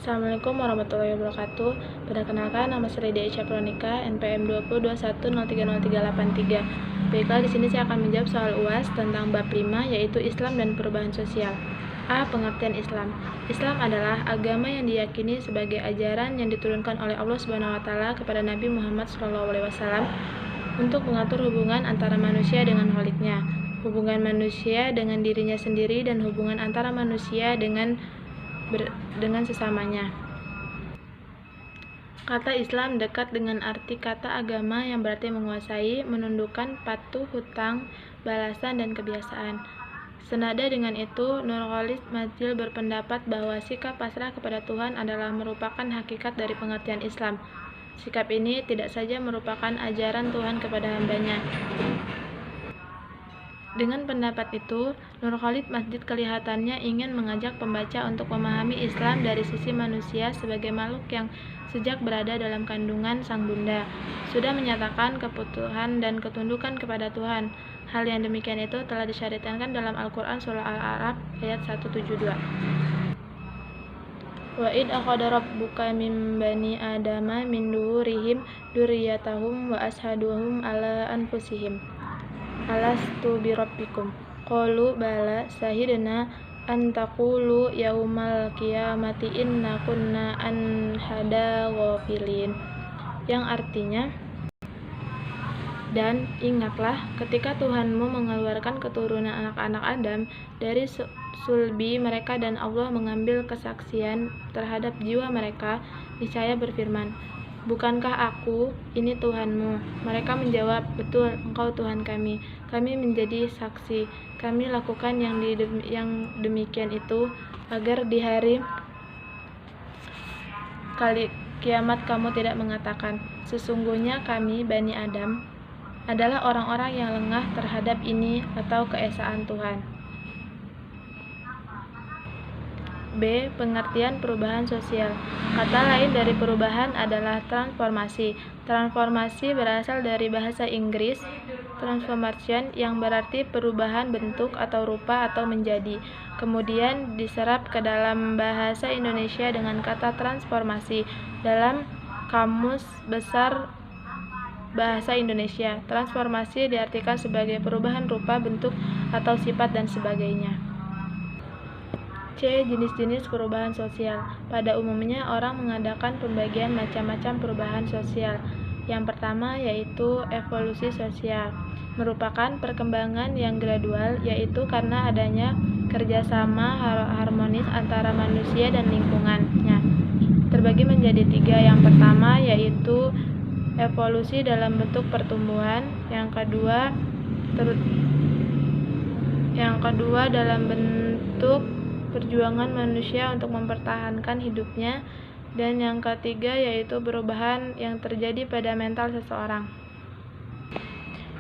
Assalamualaikum warahmatullahi wabarakatuh. Perkenalkan, nama saya Lydia Isya Pronika, NPM 2021030383. Baiklah, di sini saya akan menjawab soal UAS tentang bab 5, yaitu Islam dan perubahan sosial. A. Pengertian Islam. Islam adalah agama yang diyakini sebagai ajaran yang diturunkan oleh Allah SWT kepada Nabi Muhammad SAW untuk mengatur hubungan antara manusia dengan Khaliknya, hubungan manusia dengan dirinya sendiri, dan hubungan antara manusia dengan sesamanya. Kata Islam dekat dengan arti kata agama yang berarti menguasai, menundukkan, patuh, hutang, balasan, dan kebiasaan. Senada dengan itu, Nurkhalid Majil berpendapat bahwa sikap pasrah kepada Tuhan adalah merupakan hakikat dari pengertian Islam. Sikap ini tidak saja merupakan ajaran Tuhan kepada hambanya. Dengan pendapat itu, Nurkhalid Majid kelihatannya ingin mengajak pembaca untuk memahami Islam dari sisi manusia sebagai makhluk yang sejak berada dalam kandungan sang bunda sudah menyatakan kebutuhan dan ketundukan kepada Tuhan. Hal yang demikian itu telah disyariatkan dalam Al-Quran Surah Al-A'raf ayat 172. Wa id akhadha rabbuka min bani adama min duhurihim dzurriyyatahum wa ashaduhum ala anfusihim alastu birabbikum qalu bala syahidna an taqulu yaumal qiyamati inna kunna an hada ghafilin, yang artinya, dan ingatlah ketika Tuhanmu mengeluarkan keturunan anak-anak Adam dari sulbi mereka dan Allah mengambil kesaksian terhadap jiwa mereka, niscaya berfirman, bukankah aku ini Tuhanmu? Mereka menjawab, betul, engkau Tuhan kami. Kami menjadi saksi. Kami lakukan yang demikian itu agar di hari kiamat kamu tidak mengatakan, sesungguhnya kami, Bani Adam, adalah orang-orang yang lengah terhadap ini atau keesaan Tuhan. B. Pengertian perubahan sosial. Kata lain dari perubahan adalah transformasi. Transformasi berasal dari bahasa Inggris transformation, yang berarti perubahan bentuk atau rupa atau menjadi. Kemudian diserap ke dalam bahasa Indonesia dengan kata transformasi dalam Kamus Besar Bahasa Indonesia. Transformasi diartikan sebagai perubahan rupa, bentuk, atau sifat dan sebagainya. C. Jenis-jenis perubahan sosial. Pada umumnya orang mengadakan pembagian macam-macam perubahan sosial. Yang pertama yaitu evolusi sosial, merupakan perkembangan yang gradual, yaitu karena adanya kerjasama harmonis antara manusia dan lingkungannya. Terbagi menjadi 3. Yang pertama yaitu evolusi dalam bentuk pertumbuhan, yang kedua dalam bentuk perjuangan manusia untuk mempertahankan hidupnya, dan yang ketiga yaitu perubahan yang terjadi pada mental seseorang.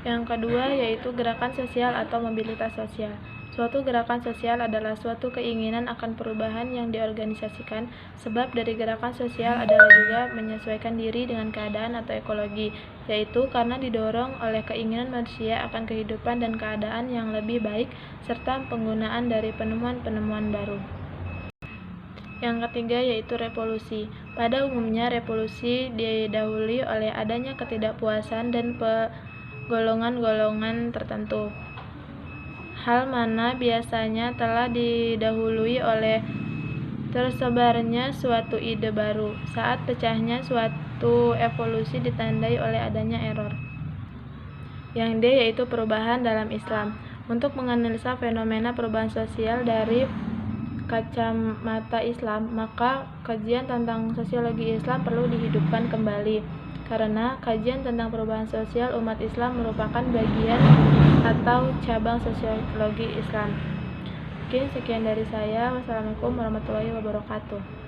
Yang kedua yaitu gerakan sosial atau mobilitas sosial. Suatu gerakan sosial adalah suatu keinginan akan perubahan yang diorganisasikan. Sebab dari gerakan sosial adalah juga menyesuaikan diri dengan keadaan atau ekologi, yaitu karena didorong oleh keinginan manusia akan kehidupan dan keadaan yang lebih baik, serta penggunaan dari penemuan-penemuan baru. Yang ketiga yaitu revolusi. Pada umumnya revolusi didahului oleh adanya ketidakpuasan dan golongan-golongan tertentu. Hal mana biasanya telah didahului oleh tersebarnya suatu ide baru. Saat pecahnya suatu evolusi ditandai oleh adanya error. Yang D yaitu perubahan dalam Islam. Untuk menganalisa fenomena perubahan sosial dari kacamata Islam, maka kajian tentang sosiologi Islam perlu dihidupkan kembali, karena kajian tentang perubahan sosial umat Islam merupakan bagian atau cabang sosiologi Islam. Oke, sekian dari saya. Wassalamualaikum warahmatullahi wabarakatuh.